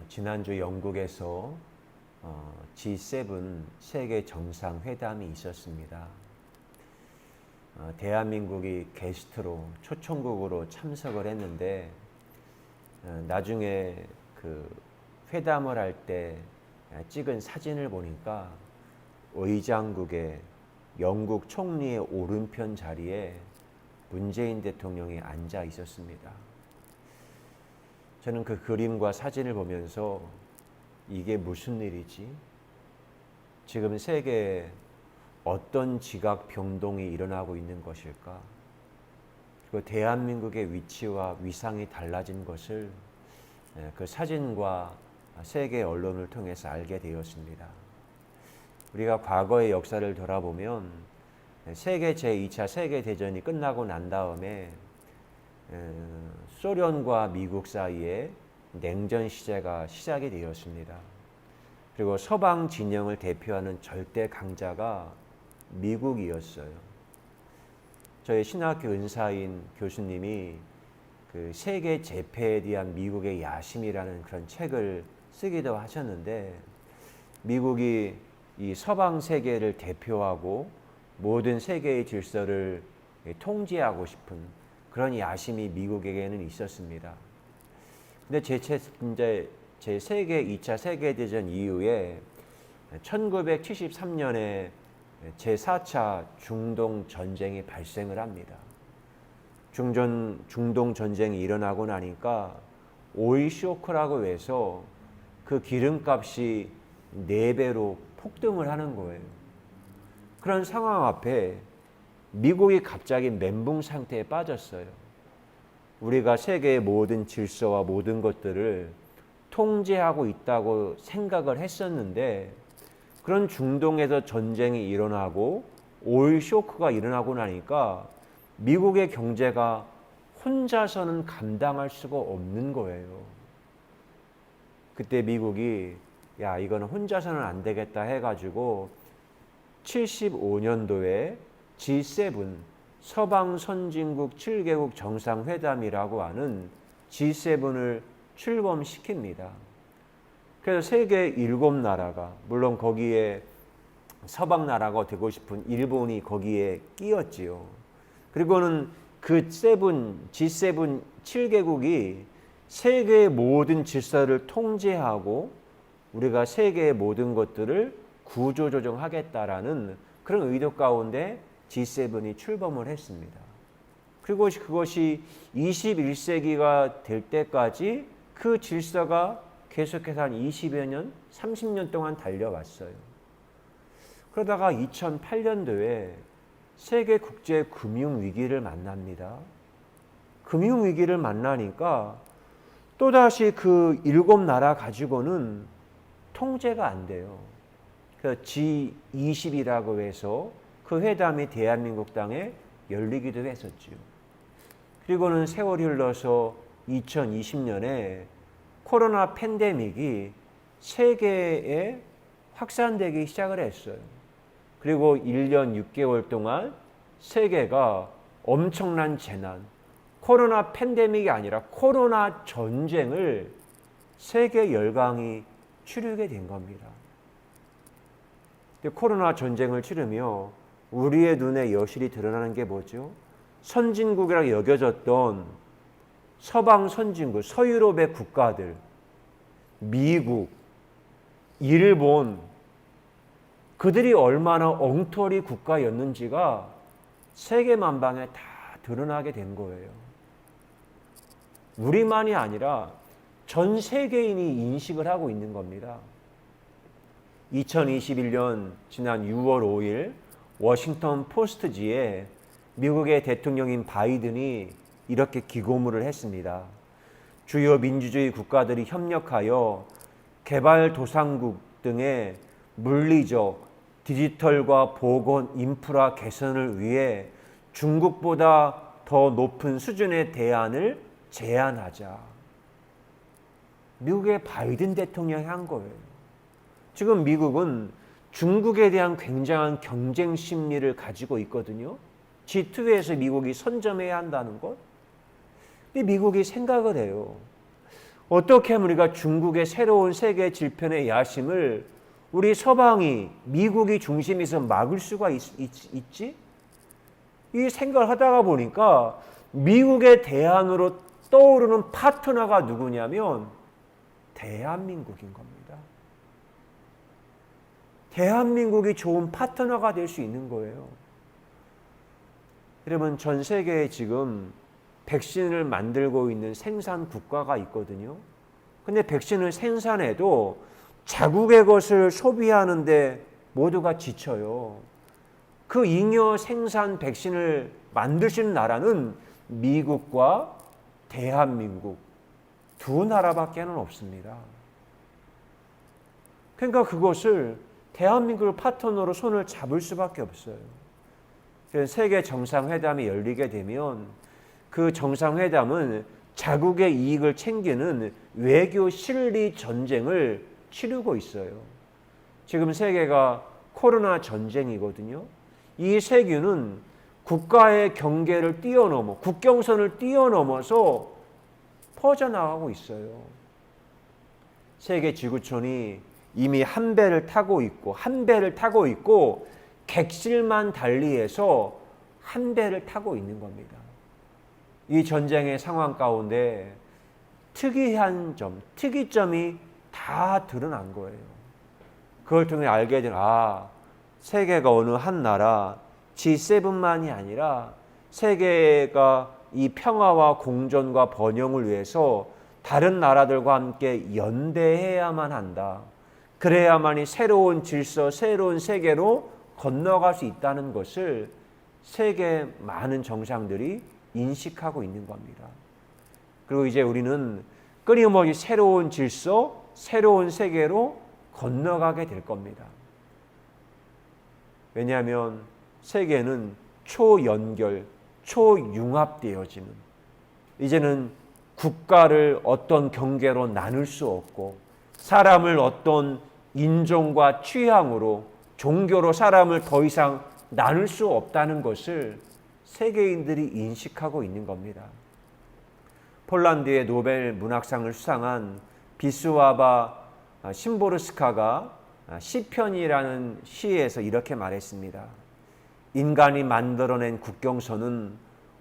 지난주 영국에서 G7 세계 정상회담이 있었습니다. 대한민국이 게스트로 초청국으로 참석을 했는데 나중에 그 회담을 할 때 찍은 사진을 보니까 의장국의 영국 총리의 오른편 자리에 문재인 대통령이 앉아 있었습니다. 저는 그 그림과 사진을 보면서 이게 무슨 일이지? 지금 세계에 어떤 지각 변동이 일어나고 있는 것일까? 그리고 대한민국의 위치와 위상이 달라진 것을 그 사진과 세계 언론을 통해서 알게 되었습니다. 우리가 과거의 역사를 돌아보면 세계 제2차 세계대전이 끝나고 난 다음에 소련과 미국 사이에 냉전 시대가 시작이 되었습니다. 그리고 서방 진영을 대표하는 절대 강자가 미국이었어요. 저희 신학교 은사인 교수님이 그 세계 재패에 대한 미국의 야심이라는 그런 책을 쓰기도 하셨는데, 미국이 이 서방 세계를 대표하고 모든 세계의 질서를 통제하고 싶은 그런 야심이 미국에게는 있었습니다. 근데 제 세계 2차 세계대전 이후에 1973년에 제4차 중동 전쟁이 발생을 합니다. 중동 전쟁이 일어나고 나니까 오일 쇼크라고 해서 그 기름값이 4배로 폭등을 하는 거예요. 그런 상황 앞에 미국이 갑자기 멘붕 상태에 빠졌어요. 우리가 세계의 모든 질서와 모든 것들을 통제하고 있다고 생각을 했었는데, 그런 중동에서 전쟁이 일어나고 오일 쇼크가 일어나고 나니까 미국의 경제가 혼자서는 감당할 수가 없는 거예요. 그때 미국이 야, 이거는 혼자서는 안 되겠다 해가지고 75년도에 G7 서방 선진국 7개국 정상회담이라고 하는 G7을 출범시킵니다. 그래서 세계 7나라가, 물론 거기에 서방 나라가 되고 싶은 일본이 거기에 끼었지요. 그리고는 그 G7 7개국이 세계의 모든 질서를 통제하고 우리가 세계의 모든 것들을 구조조정하겠다라는 그런 의도 가운데 G7이 출범을 했습니다. 그리고 그것이 21세기가 될 때까지 그 질서가 계속해서 한 20여 년, 30년 동안 달려왔어요. 그러다가 2008년도에 세계 국제 금융 위기를 만납니다. 금융 위기를 만나니까 또다시 그 7나라 가지고는 통제가 안 돼요. 그래서 G20이라고 해서 그 회담이 대한민국 땅에 열리기도 했었죠. 그리고는 세월이 흘러서 2020년에 코로나 팬데믹이 세계에 확산되기 시작을 했어요. 그리고 1년 6개월 동안 세계가 엄청난 재난, 코로나 팬데믹이 아니라 코로나 전쟁을 세계 열강이 치르게 된 겁니다. 코로나 전쟁을 치르며 우리의 눈에 여실히 드러나는 게 뭐죠? 선진국이라고 여겨졌던 서방 선진국, 서유럽의 국가들, 미국, 일본, 그들이 얼마나 엉터리 국가였는지가 세계 만방에 다 드러나게 된 거예요. 우리만이 아니라 전 세계인이 인식을 하고 있는 겁니다. 2021년 지난 6월 5일 워싱턴 포스트지에 미국의 대통령인 바이든이 이렇게 기고문을 했습니다. 주요 민주주의 국가들이 협력하여 개발도상국 등의 물리적, 디지털과 보건, 인프라 개선을 위해 중국보다 더 높은 수준의 대안을 제안하자. 미국의 바이든 대통령이 한 거예요. 지금 미국은 중국에 대한 굉장한 경쟁 심리를 가지고 있거든요. G2에서 미국이 선점해야 한다는 것. 근데 미국이 생각을 해요. 어떻게 하면 우리가 중국의 새로운 세계 질편의 야심을 우리 서방이, 미국이 중심에서 막을 수가 있지? 이 생각을 하다가 보니까 미국의 대안으로 떠오르는 파트너가 누구냐면 대한민국인 겁니다. 대한민국이 좋은 파트너가 될 수 있는 거예요. 여러분, 전 세계에 지금 백신을 만들고 있는 생산 국가가 있거든요. 근데 백신을 생산해도 자국의 것을 소비하는데 모두가 지쳐요. 그 잉여 생산 백신을 만드시는 나라는 미국과 대한민국 두 나라밖에는 없습니다. 그러니까 그것을 대한민국을 파트너로 손을 잡을 수밖에 없어요. 세계 정상회담이 열리게 되면 그 정상회담은 자국의 이익을 챙기는 외교 실리 전쟁을 치르고 있어요. 지금 세계가 코로나 전쟁이거든요. 이 세계는 국가의 경계를 뛰어넘어, 국경선을 뛰어넘어서 퍼져나가고 있어요. 세계 지구촌이 이미 한 배를 타고 있고 객실만 달리해서 한 배를 타고 있는 겁니다. 이 전쟁의 상황 가운데 특이한 점, 특이점이 다 드러난 거예요. 그걸 통해 알게 된, 세계가 어느 한 나라 G7만이 아니라 세계가 이 평화와 공존과 번영을 위해서 다른 나라들과 함께 연대해야만 한다. 그래야만이 새로운 질서, 새로운 세계로 건너갈 수 있다는 것을 세계 많은 정상들이 인식하고 있는 겁니다. 그리고 이제 우리는 끊임없이 새로운 질서, 새로운 세계로 건너가게 될 겁니다. 왜냐하면 세계는 초연결, 초융합되어지는, 이제는 국가를 어떤 경계로 나눌 수 없고 사람을 어떤 인종과 취향으로, 종교로 사람을 더 이상 나눌 수 없다는 것을 세계인들이 인식하고 있는 겁니다. 폴란드의 노벨 문학상을 수상한 비스와바 심보르스카가 시편이라는 시에서 이렇게 말했습니다. 인간이 만들어낸 국경선은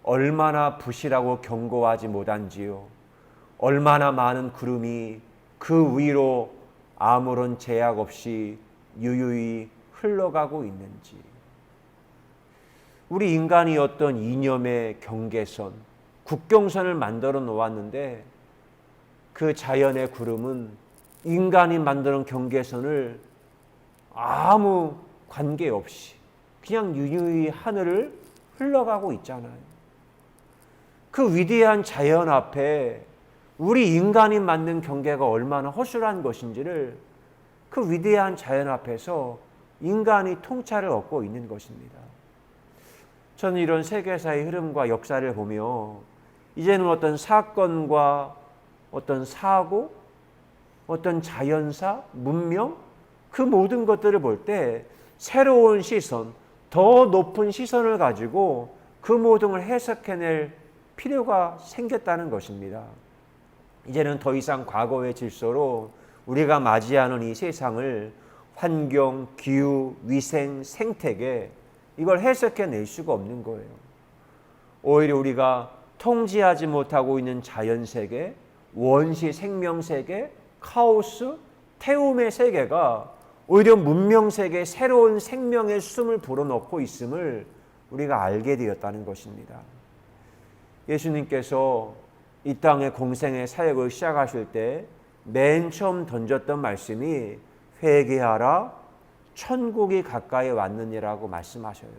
얼마나 부실하고 견고하지 못한지요. 얼마나 많은 구름이 그 위로 아무런 제약 없이 유유히 흘러가고 있는지. 우리 인간이 어떤 이념의 경계선, 국경선을 만들어 놓았는데 그 자연의 구름은 인간이 만드는 경계선을 아무 관계없이 그냥 유유히 하늘을 흘러가고 있잖아요. 그 위대한 자연 앞에 우리 인간이 만든 경계가 얼마나 허술한 것인지를 그 위대한 자연 앞에서 인간이 통찰을 얻고 있는 것입니다. 저는 이런 세계사의 흐름과 역사를 보며 이제는 어떤 사건과 어떤 사고, 어떤 자연사, 문명, 그 모든 것들을 볼 때 새로운 시선, 더 높은 시선을 가지고 그 모든 걸 해석해낼 필요가 생겼다는 것입니다. 이제는 더 이상 과거의 질서로 우리가 맞이하는 이 세상을 환경, 기후, 위생, 생태계, 이걸 해석해낼 수가 없는 거예요. 오히려 우리가 통제하지 못하고 있는 자연세계, 원시 생명세계, 카오스, 태움의 세계가 오히려 문명세계에 새로운 생명의 숨을 불어넣고 있음을 우리가 알게 되었다는 것입니다. 예수님께서 이 땅의 공생의 사역을 시작하실 때 맨 처음 던졌던 말씀이 회개하라, 천국이 가까이 왔느니라고 말씀하셔요.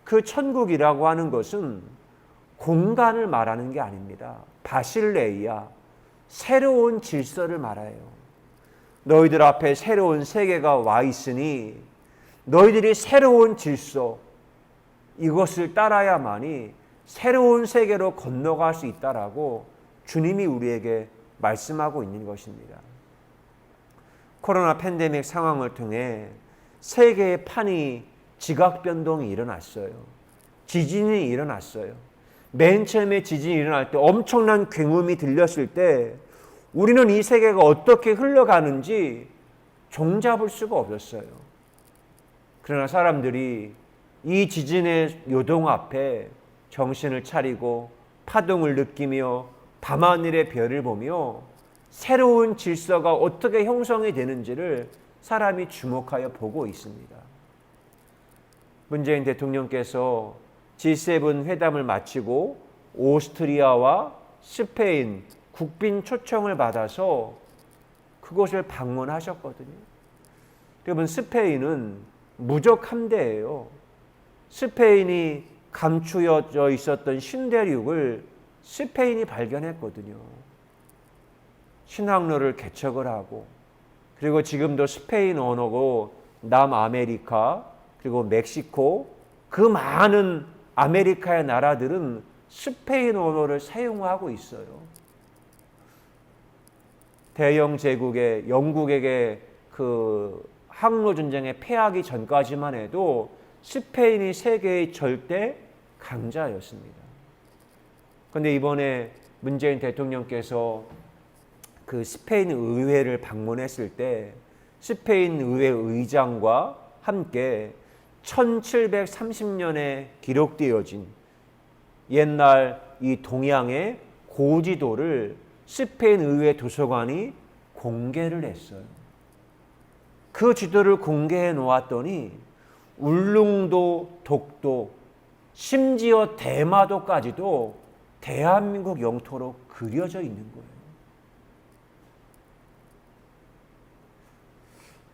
그 천국이라고 하는 것은 공간을 말하는 게 아닙니다. 바실레이아, 새로운 질서를 말해요. 너희들 앞에 새로운 세계가 와 있으니 너희들이 새로운 질서, 이것을 따라야만이 새로운 세계로 건너갈 수 있다라고 주님이 우리에게 말씀하고 있는 것입니다. 코로나 팬데믹 상황을 통해 세계의 판이 지각 변동이 일어났어요. 지진이 일어났어요. 맨 처음에 지진이 일어날 때 엄청난 굉음이 들렸을 때 우리는 이 세계가 어떻게 흘러가는지 종잡을 수가 없었어요. 그러나 사람들이 이 지진의 요동 앞에 정신을 차리고 파동을 느끼며 밤하늘의 별을 보며 새로운 질서가 어떻게 형성이 되는지를 사람이 주목하여 보고 있습니다. 문재인 대통령께서 G7 회담을 마치고 오스트리아와 스페인 국빈 초청을 받아서 그곳을 방문하셨거든요. 여러분, 스페인은 무적 함대예요. 스페인이 감추어져 있었던 신대륙을 스페인이 발견했거든요. 신항로를 개척을 하고, 그리고 지금도 스페인 언어고 남아메리카 그리고 멕시코, 그 많은 아메리카의 나라들은 스페인 언어를 사용하고 있어요. 대영 제국의 영국에게 그 항로 전쟁에 패하기 전까지만 해도 스페인이 세계의 절대 강자였습니다. 그런데 이번에 문재인 대통령께서 그 스페인 의회를 방문했을 때 스페인 의회 의장과 함께 1730년에 기록되어진 옛날 이 동양의 고지도를 스페인 의회 도서관이 공개를 했어요. 그 지도를 공개해 놓았더니 울릉도, 독도, 심지어 대마도까지도 대한민국 영토로 그려져 있는 거예요.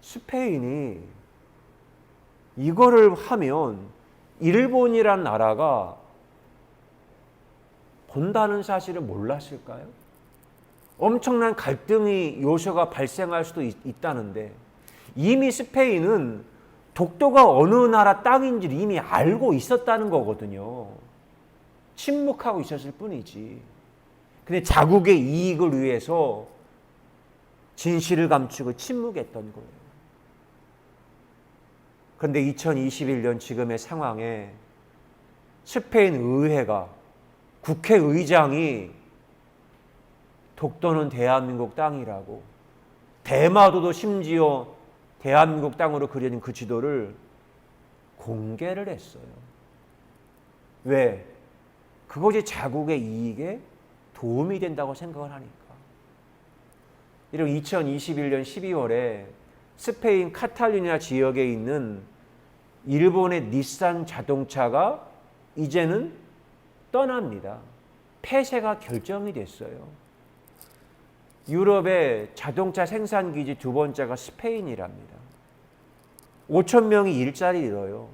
스페인이 이거를 하면 일본이란 나라가 본다는 사실을 몰랐을까요? 엄청난 갈등의 요소가 발생할 수도 있다는데 이미 스페인은 독도가 어느 나라 땅인지 이미 알고 있었다는 거거든요. 침묵하고 있었을 뿐이지. 근데 자국의 이익을 위해서 진실을 감추고 침묵했던 거예요. 그런데 2021년 지금의 상황에 스페인 의회가, 국회의장이 독도는 대한민국 땅이라고, 대마도도 심지어 대한민국 땅으로 그려진 그 지도를 공개를 했어요. 왜? 그것이 자국의 이익에 도움이 된다고 생각을 하니까. 이런 2021년 12월에 스페인 카탈루냐 지역에 있는 일본의 닛산 자동차가 이제는 떠납니다. 폐쇄가 결정이 됐어요. 유럽의 자동차 생산기지 두 번째가 스페인이랍니다. 5,000명이 일자리를 잃어요.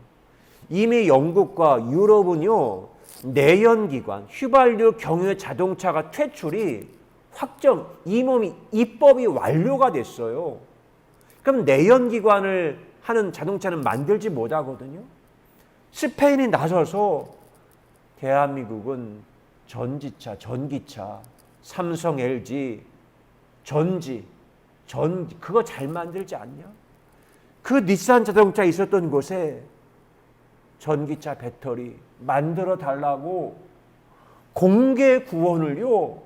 이미 영국과 유럽은요, 내연기관, 휘발유 경유 자동차가 퇴출이 확정, 입법이 완료가 됐어요. 그럼 내연기관을 하는 자동차는 만들지 못하거든요. 스페인이 나서서 대한민국은 전지차, 전기차, 삼성, LG, 그거 잘 만들지 않냐? 그 닛산 자동차 있었던 곳에 전기차 배터리 만들어 달라고 공개 구원을요,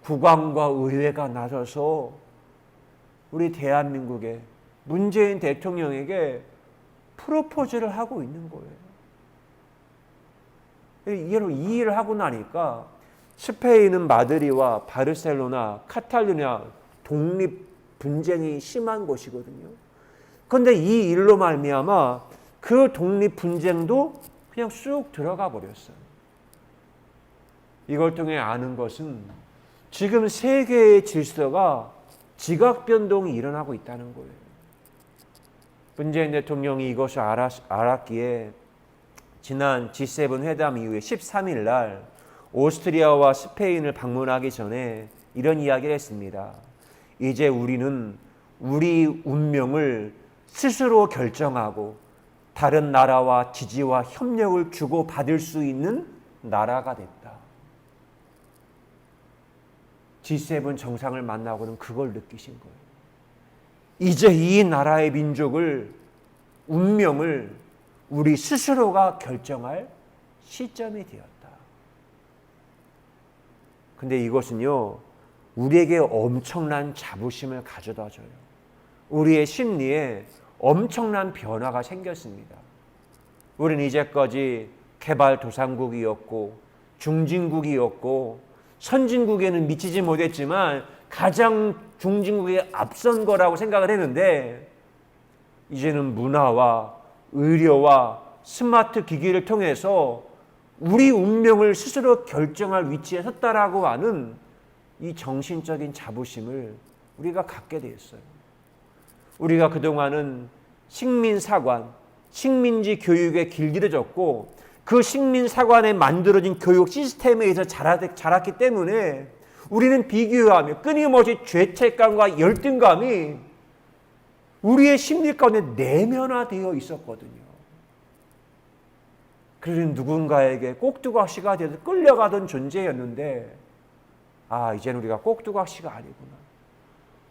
국왕과 의회가 나서서 우리 대한민국의 문재인 대통령에게 프로포즈를 하고 있는 거예요. 이 일을 하고 나니까 스페인은 마드리드와 바르셀로나, 카탈루냐 독립 분쟁이 심한 곳이거든요. 그런데 이 일로 말미암아 그 독립 분쟁도 그냥 쑥 들어가 버렸어요. 이걸 통해 아는 것은 지금 세계의 질서가 지각 변동이 일어나고 있다는 거예요. 문재인 대통령이 이것을 알았기에 지난 G7 회담 이후에 13일 날 오스트리아와 스페인을 방문하기 전에 이런 이야기를 했습니다. 이제 우리는 우리 운명을 스스로 결정하고 다른 나라와 지지와 협력을 주고받을 수 있는 나라가 됐다. G7 정상을 만나고는 그걸 느끼신 거예요. 이제 이 나라의 민족을, 운명을 우리 스스로가 결정할 시점이 되었다. 근데 이것은요, 우리에게 엄청난 자부심을 가져다 줘요. 우리의 심리에 엄청난 변화가 생겼습니다. 우리는 이제까지 개발도상국이었고 중진국이었고 선진국에는 미치지 못했지만 가장 중진국에 앞선 거라고 생각을 했는데, 이제는 문화와 의료와 스마트 기기를 통해서 우리 운명을 스스로 결정할 위치에 섰다라고 하는 이 정신적인 자부심을 우리가 갖게 되었어요. 우리가 그동안은 식민사관, 식민지 교육에 길들여졌고 그 식민사관에 만들어진 교육 시스템에 의해서 자랐기 때문에 우리는 비교하며 끊임없이 죄책감과 열등감이 우리의 심리 가운데 내면화되어 있었거든요. 그래서 누군가에게 꼭두각시가 돼서 끌려가던 존재였는데, 이제는 우리가 꼭두각시가 아니구나.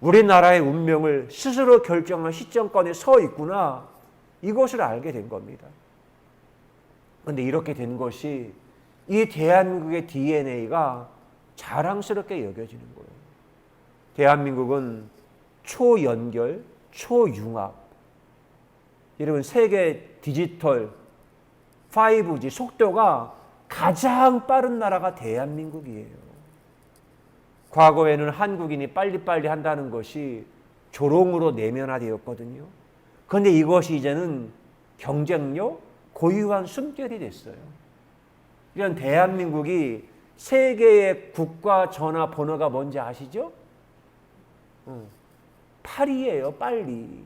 우리나라의 운명을 스스로 결정할 시점권에 서 있구나. 이것을 알게 된 겁니다. 그런데 이렇게 된 것이 이 대한민국의 DNA가 자랑스럽게 여겨지는 거예요. 대한민국은 초연결, 초융합. 여러분, 세계 디지털 5G 속도가 가장 빠른 나라가 대한민국이에요. 과거에는 한국인이 빨리빨리 한다는 것이 조롱으로 내면화되었거든요. 그런데 이것이 이제는 경쟁력, 고유한 숨결이 됐어요. 이런 대한민국이 세계의 국가 전화번호가 뭔지 아시죠? 8이에요, 빨리.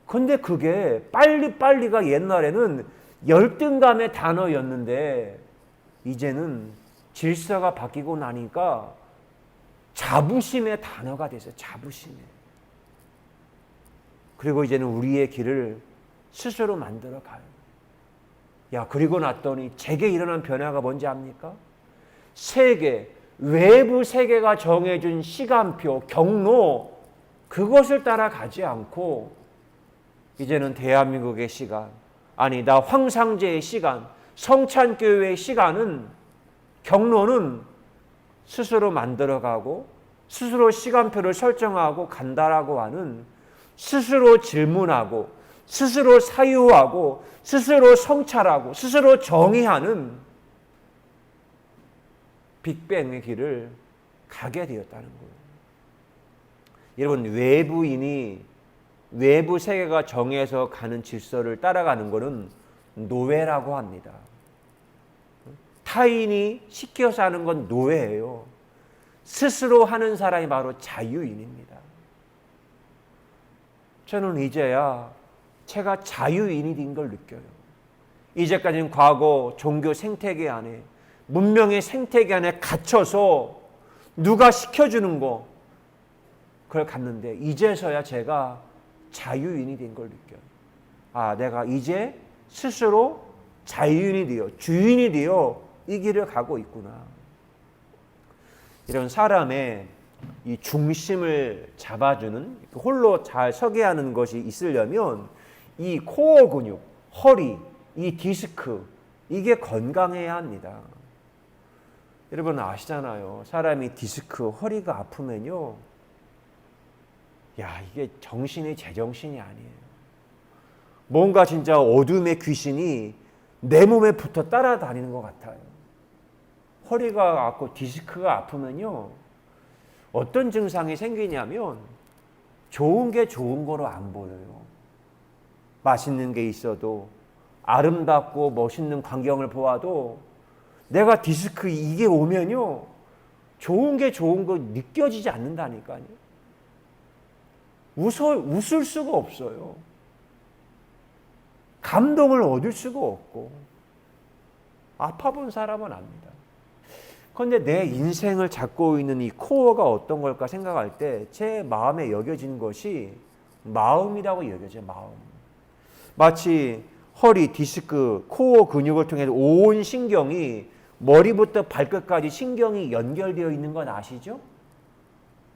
근데 그게 빨리빨리가 옛날에는 열등감의 단어였는데 이제는 질서가 바뀌고 나니까 자부심의 단어가 됐어요. 자부심의. 그리고 이제는 우리의 길을 스스로 만들어 가요. 그리고 났더니 제게 일어난 변화가 뭔지 압니까? 외부 세계가 정해준 시간표, 경로, 그것을 따라가지 않고 이제는 대한민국의 시간, 나 황상제의 시간, 성찬교회의 시간은, 경로는 스스로 만들어가고 스스로 시간표를 설정하고 간다라고 하는, 스스로 질문하고 스스로 사유하고 스스로 성찰하고 스스로 정의하는 빅뱅의 길을 가게 되었다는 거예요. 여러분, 외부 세계가 정해서 가는 질서를 따라가는 것은 노예라고 합니다. 타인이 시켜서 하는 건 노예예요. 스스로 하는 사람이 바로 자유인입니다. 저는 이제야 제가 자유인이 된 걸 느껴요. 이제까지는 과거 종교 생태계 안에, 문명의 생태계 안에 갇혀서 누가 시켜주는 거, 그걸 갔는데 이제서야 제가 자유인이 된 걸 느껴요. 내가 이제 스스로 자유인이 되어, 주인이 되어 이 길을 가고 있구나. 이런 사람의 이 중심을 잡아주는, 홀로 잘 서게 하는 것이 있으려면 이 코어 근육, 허리, 이 디스크, 이게 건강해야 합니다. 여러분 아시잖아요. 사람이 디스크, 허리가 아프면요, 이게 정신이 제정신이 아니에요. 뭔가 진짜 어둠의 귀신이 내 몸에 붙어 따라다니는 것 같아요. 허리가 아프고 디스크가 아프면요, 어떤 증상이 생기냐면 좋은 게 좋은 거로 안 보여요. 맛있는 게 있어도, 아름답고 멋있는 광경을 보아도 내가 디스크 이게 오면요, 좋은 게 좋은 거 느껴지지 않는다니까요. 웃을 수가 없어요. 감동을 얻을 수가 없고. 아파본 사람은 압니다. 그런데 내 인생을 잡고 있는 이 코어가 어떤 걸까 생각할 때 제 마음에 여겨진 것이 마음이라고 여겨져요. 마음. 마치 허리, 디스크, 코어 근육을 통해서 온 신경이, 머리부터 발끝까지 신경이 연결되어 있는 건 아시죠?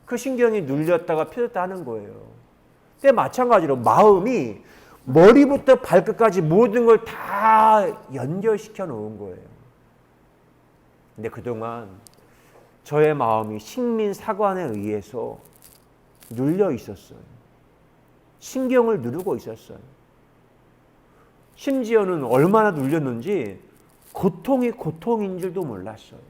그 신경이 눌렸다가 펴졌다 하는 거예요. 근데 마찬가지로 마음이 머리부터 발끝까지 모든 걸 다 연결시켜 놓은 거예요. 근데 그동안 저의 마음이 식민사관에 의해서 눌려 있었어요. 신경을 누르고 있었어요. 심지어는 얼마나 눌렸는지 고통이 고통인 줄도 몰랐어요.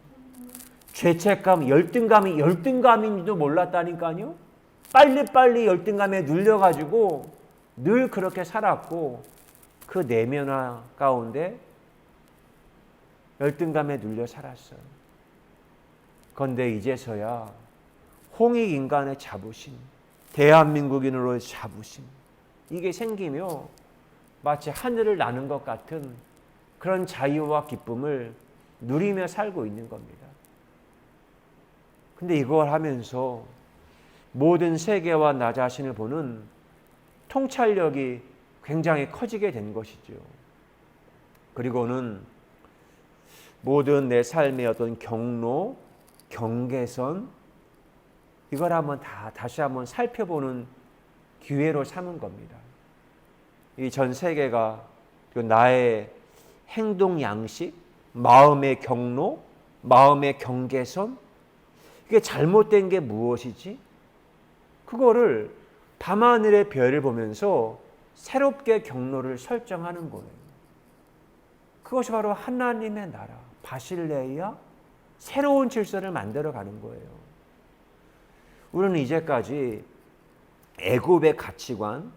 죄책감, 열등감인지도 몰랐다니까요. 빨리빨리 열등감에 눌려가지고 늘 그렇게 살았고 그 내면화 가운데 열등감에 눌려 살았어요. 그런데 이제서야 홍익인간의 자부심, 대한민국인으로의 자부심, 이게 생기며 마치 하늘을 나는 것 같은 그런 자유와 기쁨을 누리며 살고 있는 겁니다. 근데 이걸 하면서 모든 세계와 나 자신을 보는 통찰력이 굉장히 커지게 된 것이죠. 그리고는 모든 내 삶의 어떤 경로, 경계선, 이걸 다시 한번 살펴보는 기회로 삼은 겁니다. 이 전 세계가 나의 행동 양식, 마음의 경로, 마음의 경계선, 이게 잘못된 게 무엇이지? 그거를 밤하늘의 별을 보면서 새롭게 경로를 설정하는 거예요. 그것이 바로 하나님의 나라, 바실레이아, 새로운 질서를 만들어가는 거예요. 우리는 이제까지 애굽의 가치관,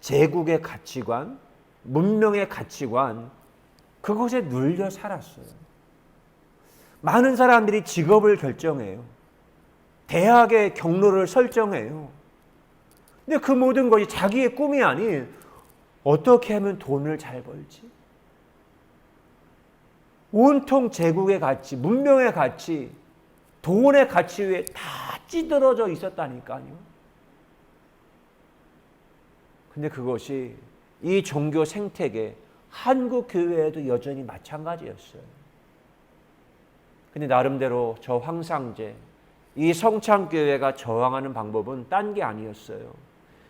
제국의 가치관, 문명의 가치관, 그것에 눌려 살았어요. 많은 사람들이 직업을 결정해요. 대학의 경로를 설정해요. 근데 그 모든 것이 자기의 꿈이 아닌 어떻게 하면 돈을 잘 벌지? 온통 제국의 가치, 문명의 가치, 돈의 가치 위에 다 찌들어져 있었다니까요. 근데 그것이 이 종교 생태계, 한국 교회에도 여전히 마찬가지였어요. 근데 나름대로 저 황상제, 이 성창교회가 저항하는 방법은 딴 게 아니었어요.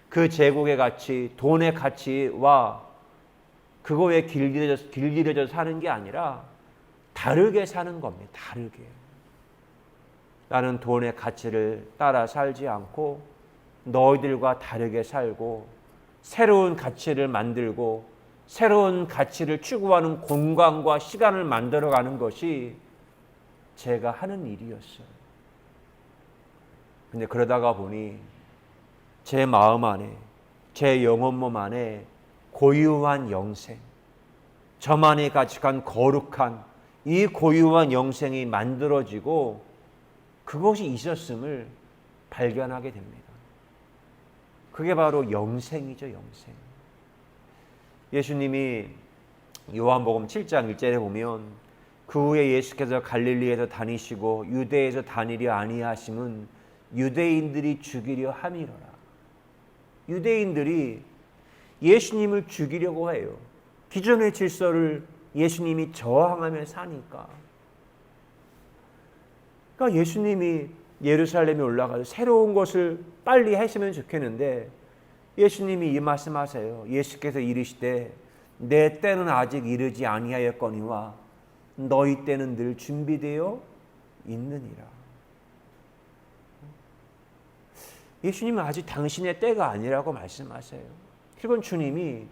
그 제국의 가치, 돈의 가치와 그거에 길들여져 사는 게 아니라 다르게 사는 겁니다. 다르게. 나는 돈의 가치를 따라 살지 않고 너희들과 다르게 살고 새로운 가치를 만들고 새로운 가치를 추구하는 공간과 시간을 만들어가는 것이 제가 하는 일이었어요. 근데 그러다가 보니 제 마음 안에, 제 영혼 몸 안에 고유한 영생, 저만이 가득한 거룩한 이 고유한 영생이 만들어지고 그것이 있었음을 발견하게 됩니다. 그게 바로 영생이죠, 영생. 예수님이 요한복음 7장 1절에 보면 그 후에 예수께서 갈릴리에서 다니시고 유대에서 다니려 아니하심은 유대인들이 죽이려 함이로라. 유대인들이 예수님을 죽이려고 해요. 기존의 질서를 예수님이 저항하며 사니까. 그러니까 예수님이 예루살렘에 올라가서 새로운 것을 빨리 했으면 좋겠는데 예수님이 이 말씀하세요. 예수께서 이르시되 내 때는 아직 이르지 아니하였거니와 너희 때는 늘 준비되어 있느니라. 예수님은 아직 당신의 때가 아니라고 말씀하세요. 그리고 주님이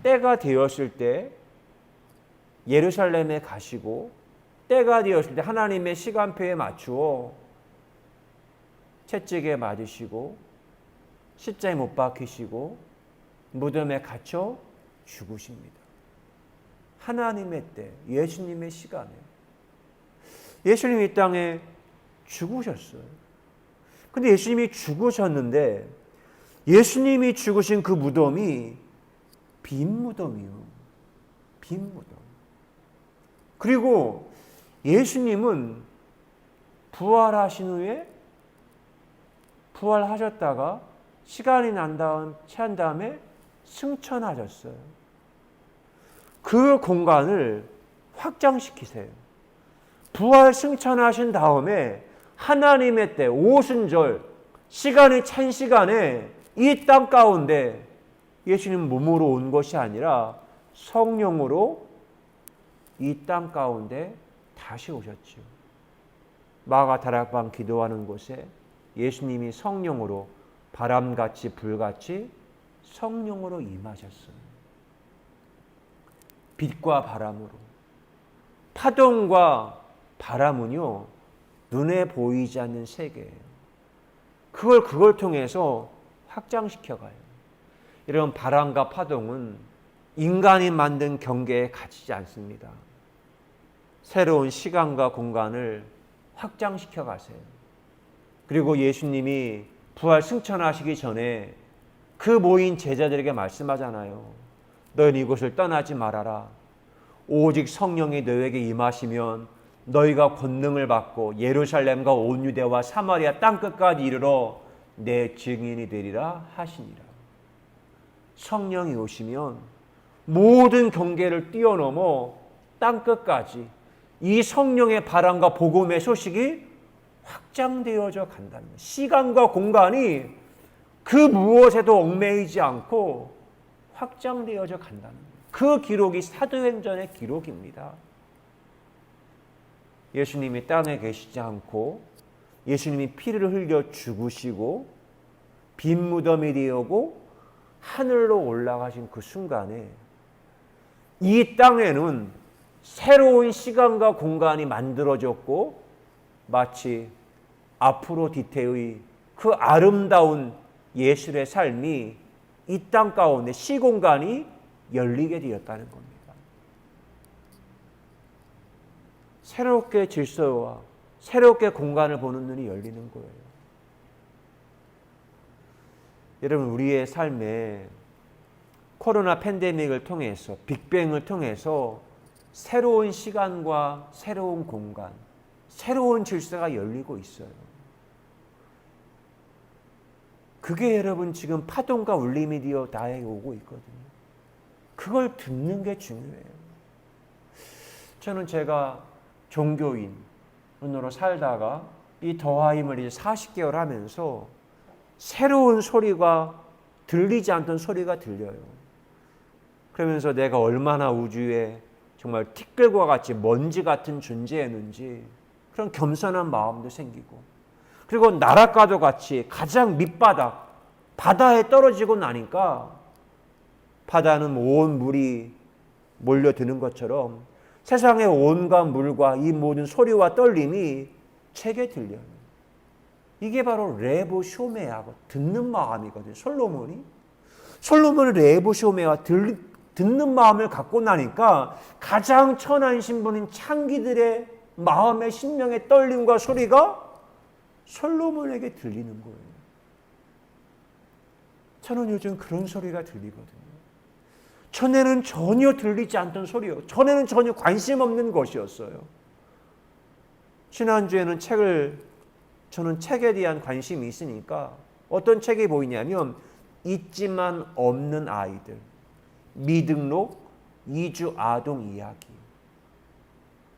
때가 되었을 때 예루살렘에 가시고 때가 되었을 때 하나님의 시간표에 맞추어 채찍에 맞으시고 십자에 못 박히시고 무덤에 갇혀 죽으십니다. 하나님의 때, 예수님의 시간에 예수님이 이 땅에 죽으셨어요. 근데 예수님이 죽으셨는데 예수님이 죽으신 그 무덤이 빈 무덤이요. 빈 무덤. 그리고 예수님은 부활하신 후에 부활하셨다가 시간이 채한 다음에 승천하셨어요. 그 공간을 확장시키세요. 부활 승천하신 다음에 하나님의 때 오순절 시간이 찬 시간에 이 땅 가운데 예수님 몸으로 온 것이 아니라 성령으로 이 땅 가운데 다시 오셨지요. 마가 다락방 기도하는 곳에 예수님이 성령으로 바람같이 불같이 성령으로 임하셨어요. 빛과 바람으로. 파동과 바람은요, 눈에 보이지 않는 세계예요. 그걸 통해서 확장시켜가요. 이런 바람과 파동은 인간이 만든 경계에 갇히지 않습니다. 새로운 시간과 공간을 확장시켜 가세요. 그리고 예수님이 부활 승천하시기 전에 그 모인 제자들에게 말씀하잖아요. 너희는 이곳을 떠나지 말아라. 오직 성령이 너희에게 임하시면 너희가 권능을 받고 예루살렘과 온 유대와 사마리아 땅끝까지 이르러 내 증인이 되리라 하시니라. 성령이 오시면 모든 경계를 뛰어넘어 땅끝까지 이 성령의 바람과 복음의 소식이 확장되어져 간다는 거예요. 시간과 공간이 그 무엇에도 얽매이지 않고 확장되어져 간다는 거예요. 그 기록이 사도행전의 기록입니다. 예수님이 땅에 계시지 않고 예수님이 피를 흘려 죽으시고 빈 무덤이 되었고 하늘로 올라가신 그 순간에 이 땅에는 새로운 시간과 공간이 만들어졌고 마치 아프로디테의 그 아름다운 예술의 삶이 이 땅 가운데 시공간이 열리게 되었다는 겁니다. 새롭게 질서와 새롭게 공간을 보는 눈이 열리는 거예요. 여러분, 우리의 삶에 코로나 팬데믹을 통해서 빅뱅을 통해서 새로운 시간과 새로운 공간, 새로운 질서가 열리고 있어요. 그게 여러분 지금 파동과 울림이 되어 나에게 오고 있거든요. 그걸 듣는 게 중요해요. 저는 제가 종교인으로 살다가 이 더하임을 이제 40개월 하면서 새로운 소리가 들리지 않던 소리가 들려요. 그러면서 내가 얼마나 우주에 정말 티끌과 같이 먼지 같은 존재였는지 그런 겸손한 마음도 생기고, 그리고 나락과도 같이 가장 밑바닥 바다에 떨어지고 나니까 바다는 온 물이 몰려드는 것처럼 세상의 온갖 물과 이 모든 소리와 떨림이 제게 들려요. 이게 바로 레보 쇼메하고 듣는 마음이거든요. 솔로몬이 레보 쇼메와 듣는 마음을 갖고 나니까 가장 천한 신부인 창기들의 마음의 심령의 떨림과 소리가 솔로몬에게 들리는 거예요. 저는 요즘 그런 소리가 들리거든요. 전에는 전혀 들리지 않던 소리요. 전에는 전혀 관심 없는 것이었어요. 지난주에는 저는 책에 대한 관심이 있으니까 어떤 책이 보이냐면 있지만 없는 아이들, 미등록 이주 아동 이야기.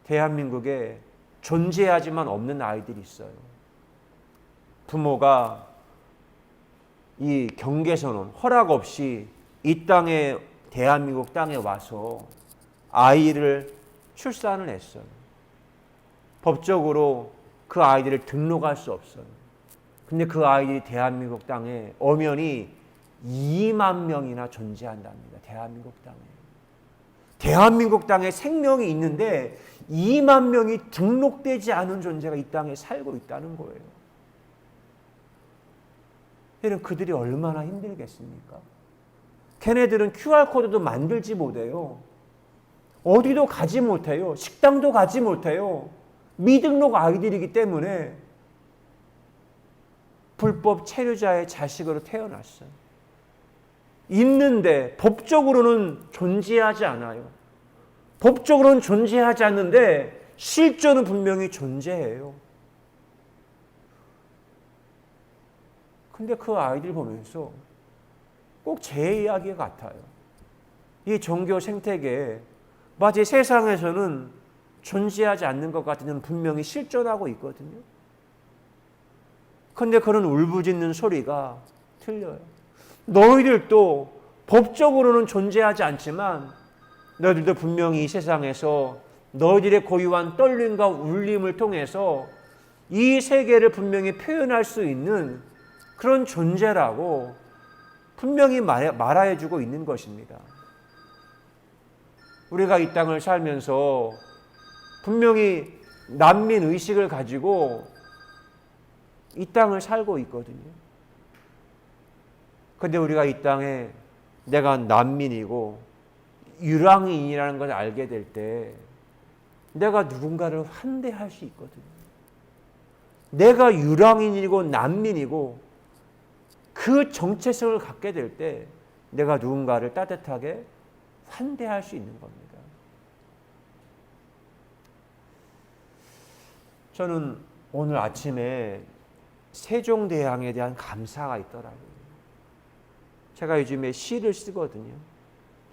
대한민국에 존재하지만 없는 아이들이 있어요. 부모가 이 경계선언, 허락 없이 이 땅에, 대한민국 땅에 와서 아이를 출산을 했어요. 법적으로 그 아이들을 등록할 수 없어요. 근데 그 아이들이 대한민국 땅에 엄연히 2만 명이나 존재한답니다. 대한민국 땅에. 대한민국 땅에 생명이 있는데 2만 명이 등록되지 않은 존재가 이 땅에 살고 있다는 거예요. 여러분, 그들이 얼마나 힘들겠습니까? 걔네들은 QR코드도 만들지 못해요. 어디도 가지 못해요. 식당도 가지 못해요. 미등록 아이들이기 때문에 불법 체류자의 자식으로 태어났어요. 있는데 법적으로는 존재하지 않아요. 법적으로는 존재하지 않는데 실존은 분명히 존재해요. 근데 그 아이들 보면서 꼭 제 이야기 같아요. 이 종교 생태계에 마치 세상에서는 존재하지 않는 것 같은 분명히 실존하고 있거든요. 근데 그런 울부짖는 소리가 들려요. 너희들도 법적으로는 존재하지 않지만 너희들도 분명히 이 세상에서 너희들의 고유한 떨림과 울림을 통해서 이 세계를 분명히 표현할 수 있는 그런 존재라고 분명히 말해 주고 있는 것입니다. 우리가 이 땅을 살면서 분명히 난민 의식을 가지고 이 땅을 살고 있거든요. 그런데 우리가 이 땅에 내가 난민이고 유랑인이라는 걸 알게 될 때 내가 누군가를 환대할 수 있거든요. 내가 유랑인이고 난민이고 그 정체성을 갖게 될 때 내가 누군가를 따뜻하게 환대할 수 있는 겁니다. 저는 오늘 아침에 세종대왕에 대한 감사가 있더라고요. 제가 요즘에 시를 쓰거든요.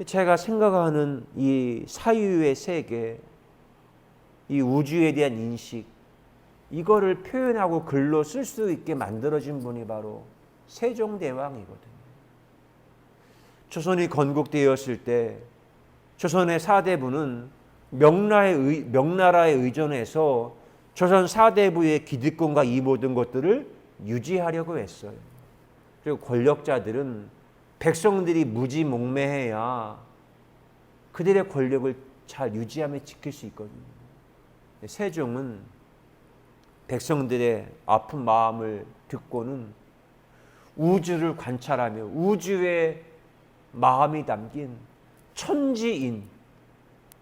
제가 생각하는 이 사유의 세계, 이 우주에 대한 인식, 이거를 표현하고 글로 쓸 수 있게 만들어진 분이 바로 세종대왕이거든요. 조선이 건국되었을 때 조선의 사대부는 명나라에 의존해서 조선 사대부의 기득권과 이 모든 것들을 유지하려고 했어요. 그리고 권력자들은 백성들이 무지몽매해야 그들의 권력을 잘 유지하며 지킬 수 있거든요. 세종은 백성들의 아픈 마음을 듣고는 우주를 관찰하며 우주의 마음이 담긴 천지인,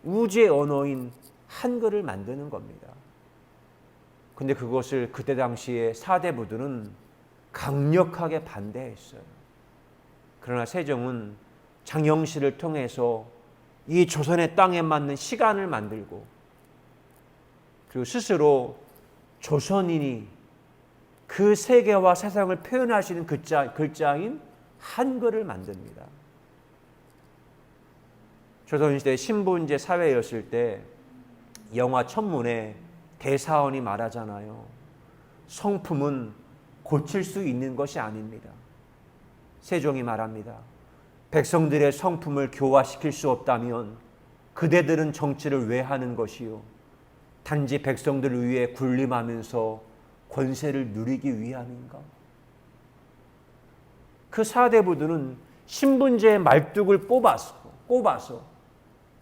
우주의 언어인 한글을 만드는 겁니다. 근데 그것을 그때 당시에 사대부들은 강력하게 반대했어요. 그러나 세종은 장영실을 통해서 이 조선의 땅에 맞는 시간을 만들고 그리고 스스로 조선인이 그 세계와 세상을 표현할 수 있는 글자인 한글을 만듭니다. 조선시대 신분제 사회였을 때 영화 천문에 대사원이 말하잖아요. 성품은 고칠 수 있는 것이 아닙니다. 세종이 말합니다. 백성들의 성품을 교화시킬 수 없다면 그대들은 정치를 왜 하는 것이요? 단지 백성들을 위해 군림하면서 권세를 누리기 위함인가? 그 사대부들은 신분제의 말뚝을 꼽아서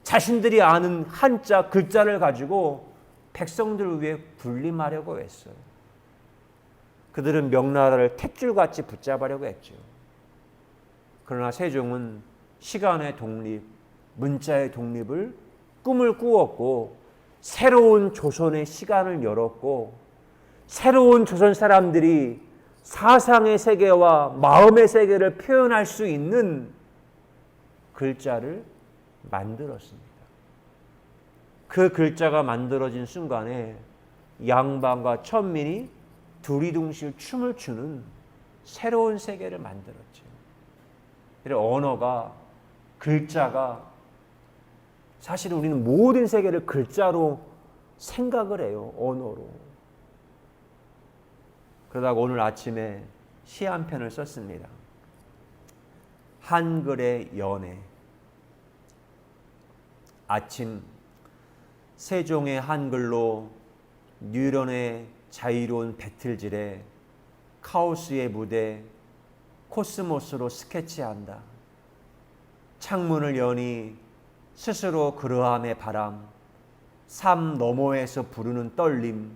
자신들이 아는 한자 글자를 가지고 백성들을 위해 군림하려고 했어요. 그들은 명나라를 탯줄같이 붙잡으려고 했죠. 그러나 세종은 시간의 독립, 문자의 독립을 꿈을 꾸었고 새로운 조선의 시간을 열었고 새로운 조선 사람들이 사상의 세계와 마음의 세계를 표현할 수 있는 글자를 만들었습니다. 그 글자가 만들어진 순간에 양반과 천민이 두리둥실 춤을 추는 새로운 세계를 만들었죠. 언어가, 글자가 사실은 우리는 모든 세계를 글자로 생각을 해요. 언어로. 그러다가 오늘 아침에 시 한 편을 썼습니다. 한글의 연애. 아침 세종의 한글로 뉴런의 자유로운 배틀질에 카오스의 무대 코스모스로 스케치한다. 창문을 여니 스스로 그러함의 바람, 삶 너머에서 부르는 떨림,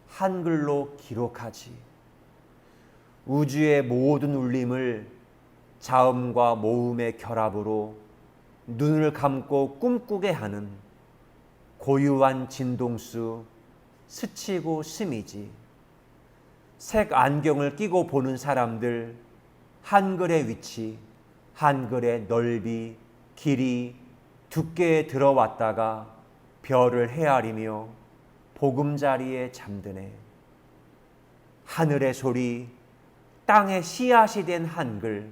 한글로 기록하지. 우주의 모든 울림을 자음과 모음의 결합으로 눈을 감고 꿈꾸게 하는 고유한 진동수 스치고 스미지. 색 안경을 끼고 보는 사람들, 한글의 위치, 한글의 넓이, 길이, 두께에 들어왔다가 별을 헤아리며 보금자리에 잠드네. 하늘의 소리, 땅의 씨앗이 된 한글,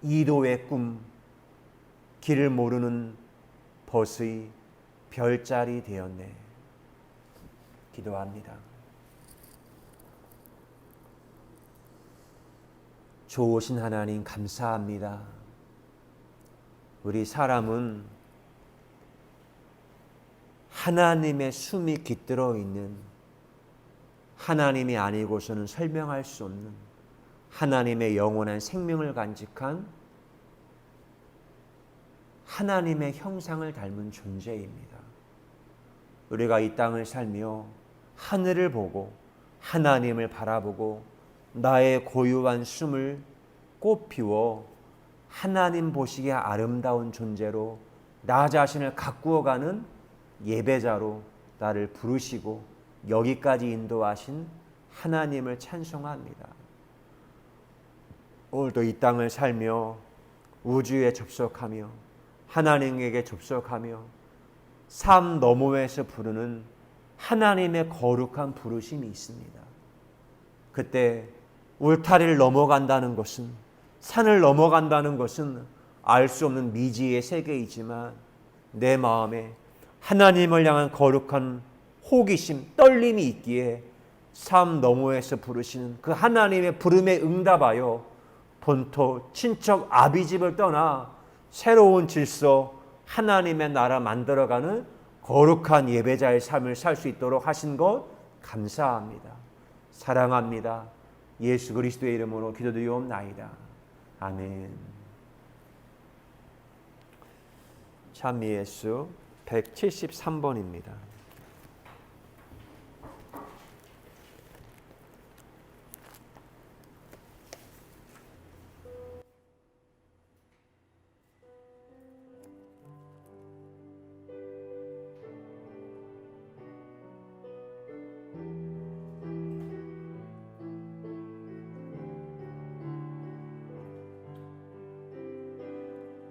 이도의 꿈, 길을 모르는 벗의 별자리 되었네. 기도합니다. 좋으신 하나님 감사합니다. 우리 사람은 하나님의 숨이 깃들어 있는 하나님이 아니고서는 설명할 수 없는 하나님의 영원한 생명을 간직한 하나님의 형상을 닮은 존재입니다. 우리가 이 땅을 살며 하늘을 보고 하나님을 바라보고 나의 고유한 숨을 꽃피워 하나님 보시기에 아름다운 존재로 나 자신을 가꾸어가는 예배자로 나를 부르시고 여기까지 인도하신 하나님을 찬송합니다. 오늘도 이 땅을 살며 우주에 접속하며 하나님에게 접속하며 삶 너머에서 부르는 하나님의 거룩한 부르심이 있습니다. 그때 울타리를 넘어간다는 것은, 산을 넘어간다는 것은 알 수 없는 미지의 세계이지만 내 마음에 하나님을 향한 거룩한 호기심, 떨림이 있기에 삶 너머에서 부르시는 그 하나님의 부름에 응답하여 본토, 친척, 아비집을 떠나 새로운 질서, 하나님의 나라 만들어가는 거룩한 예배자의 삶을 살 수 있도록 하신 것 감사합니다. 사랑합니다. 예수 그리스도의 이름으로 기도드리옵나이다. 아멘. 참 예수 173번입니다.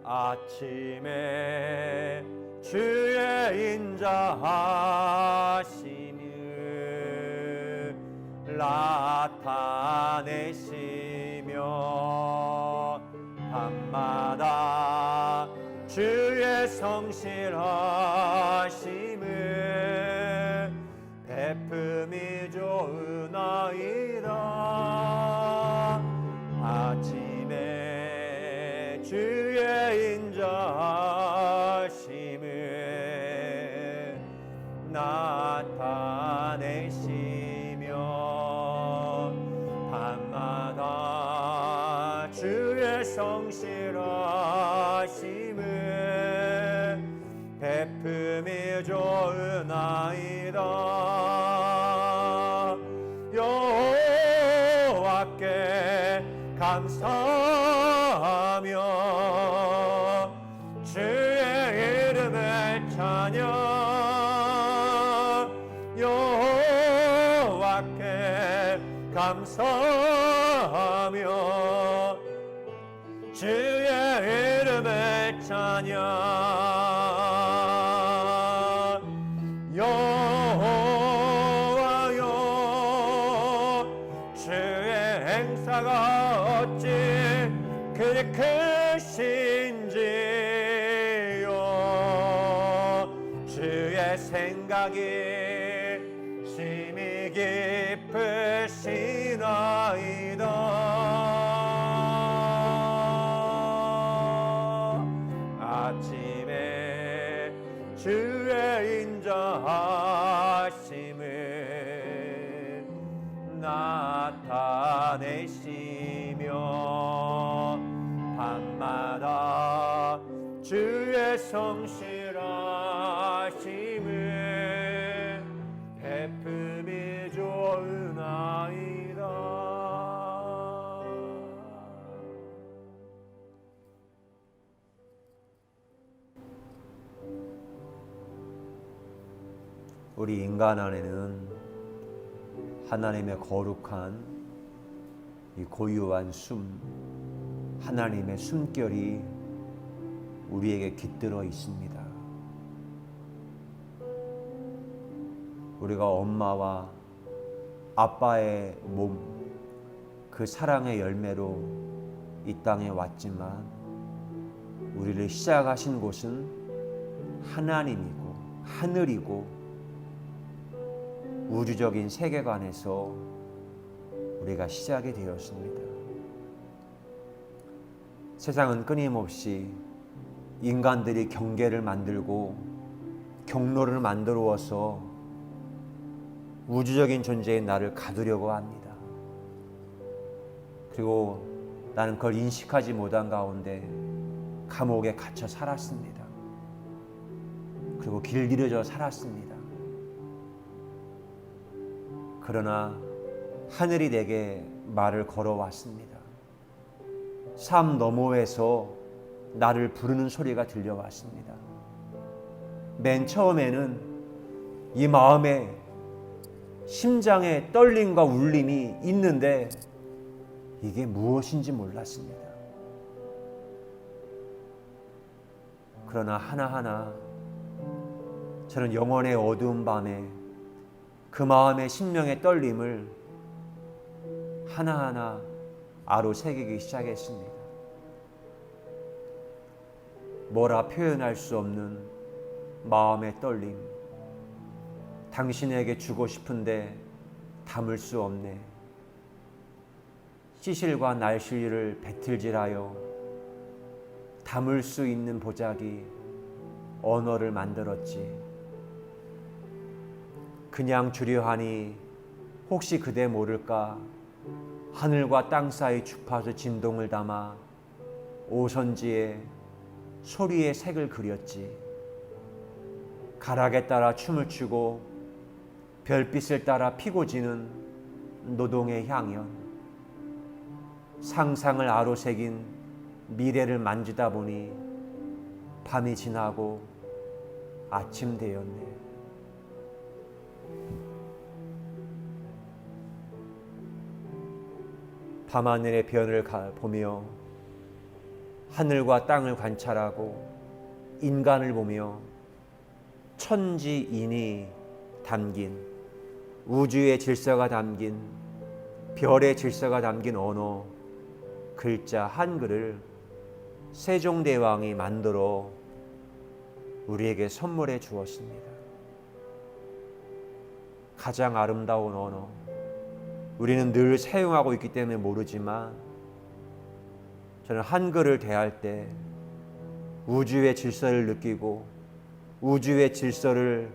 아침에 주의 인자하심을 나타내시며 밤마다 주의 성실하심을 베품이 좋으나이다. 아침에 주의 인자하심을 나타내시며 밤마다 주의 성실하심을 베품이 좋으나이다. 여호와께 감사하며 주의 이름을 찬양. 여호와께 감사하며 주의 이름을 찬양. 여호와여 주의 행사가 어찌 그리 크신지요. 주의 생각이 심히 깊으시나이다. 아침에 주의 인자하심을 나타내시며 밤마다 주의 성실하심을 베품이 좋으나이다. 우리 인간 안에는 하나님의 거룩한 이 고유한 숨, 하나님의 숨결이 우리에게 깃들어 있습니다. 우리가 엄마와 아빠의 몸, 그 사랑의 열매로 이 땅에 왔지만 우리를 시작하신 곳은 하나님이고 하늘이고 우주적인 세계관에서 우리가 시작이 되었습니다. 세상은 끊임없이 인간들이 경계를 만들고 경로를 만들어서 우주적인 존재인 나를 가두려고 합니다. 그리고 나는 그걸 인식하지 못한 가운데 감옥에 갇혀 살았습니다. 그리고 길들여져 살았습니다. 그러나 하늘이 내게 말을 걸어왔습니다. 삶 너머에서 나를 부르는 소리가 들려왔습니다. 맨 처음에는 이 마음에 심장에 떨림과 울림이 있는데 이게 무엇인지 몰랐습니다. 그러나 하나하나 저는 영혼의 어두운 밤에 그 마음의 심령의 떨림을 하나하나 아로새기기 시작했습니다. 뭐라 표현할 수 없는 마음의 떨림, 당신에게 주고 싶은데 담을 수 없네. 시실과 날실리를 배틀질하여 담을 수 있는 보자기 언어를 만들었지. 그냥 주려 하니 혹시 그대 모를까 하늘과 땅 사이 주파수 진동을 담아 오선지에 소리의 색을 그렸지. 가락에 따라 춤을 추고 별빛을 따라 피고 지는 노동의 향연, 상상을 아로새긴 미래를 만지다 보니 밤이 지나고 아침 되었네. 밤하늘의 변을 보며 하늘과 땅을 관찰하고 인간을 보며 천지인이 담긴 우주의 질서가 담긴 별의 질서가 담긴 언어, 글자 한글을 세종대왕이 만들어 우리에게 선물해 주었습니다. 가장 아름다운 언어, 우리는 늘 사용하고 있기 때문에 모르지만 저는 한글을 대할 때 우주의 질서를 느끼고 우주의 질서를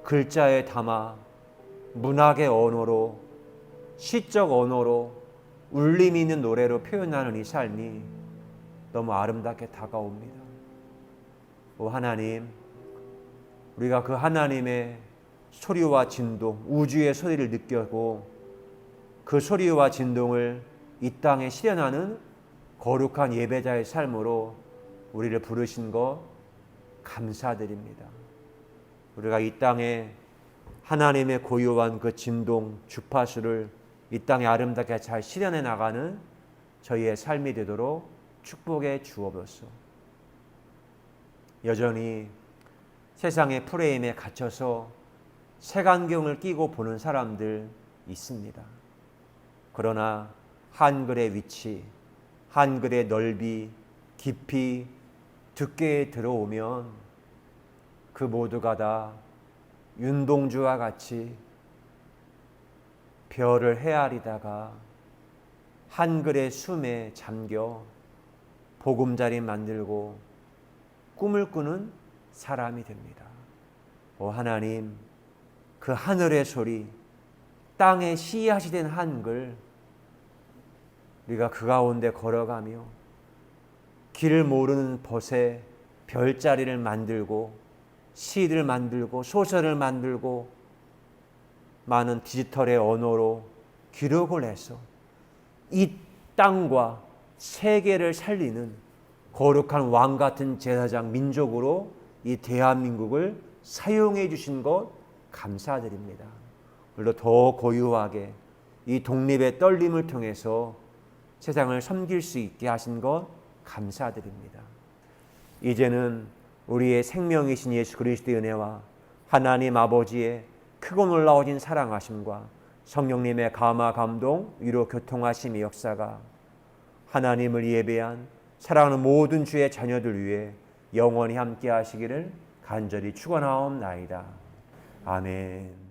글자에 담아 문학의 언어로, 시적 언어로, 울림 있는 노래로 표현하는 이 삶이 너무 아름답게 다가옵니다. 오 하나님, 우리가 그 하나님의 소리와 진동, 우주의 소리를 느끼고 그 소리와 진동을 이 땅에 실현하는 거룩한 예배자의 삶으로 우리를 부르신 것 감사드립니다. 우리가 이 땅에 하나님의 고유한 그 진동, 주파수를 이 땅에 아름답게 잘 실현해 나가는 저희의 삶이 되도록 축복해 주옵소서. 여전히 세상의 프레임에 갇혀서 색안경을 끼고 보는 사람들 있습니다. 그러나 한글의 위치, 한글의 넓이, 깊이, 두께에 들어오면 그 모두가 다 윤동주와 같이 별을 헤아리다가 한글의 숨에 잠겨 보금자리 만들고 꿈을 꾸는 사람이 됩니다. 오 하나님, 그 하늘의 소리, 땅의 씨앗이 된 한글, 우리가 그 가운데 걸어가며 길을 모르는 벗에 별자리를 만들고 시를 만들고 소설을 만들고 많은 디지털의 언어로 기록을 해서 이 땅과 세계를 살리는 거룩한 왕 같은 제사장 민족으로 이 대한민국을 사용해 주신 것 감사드립니다. 물론 더 고유하게 이 독립의 떨림을 통해서 세상을 섬길 수 있게 하신 것 감사드립니다. 이제는 우리의 생명이신 예수 그리스도의 은혜와 하나님 아버지의 크고 놀라워진 사랑하심과 성령님의 감화 감동 위로 교통하심의 역사가 하나님을 예배한 사랑하는 모든 주의 자녀들 위해 영원히 함께 하시기를 간절히 축원하옵나이다. 아멘.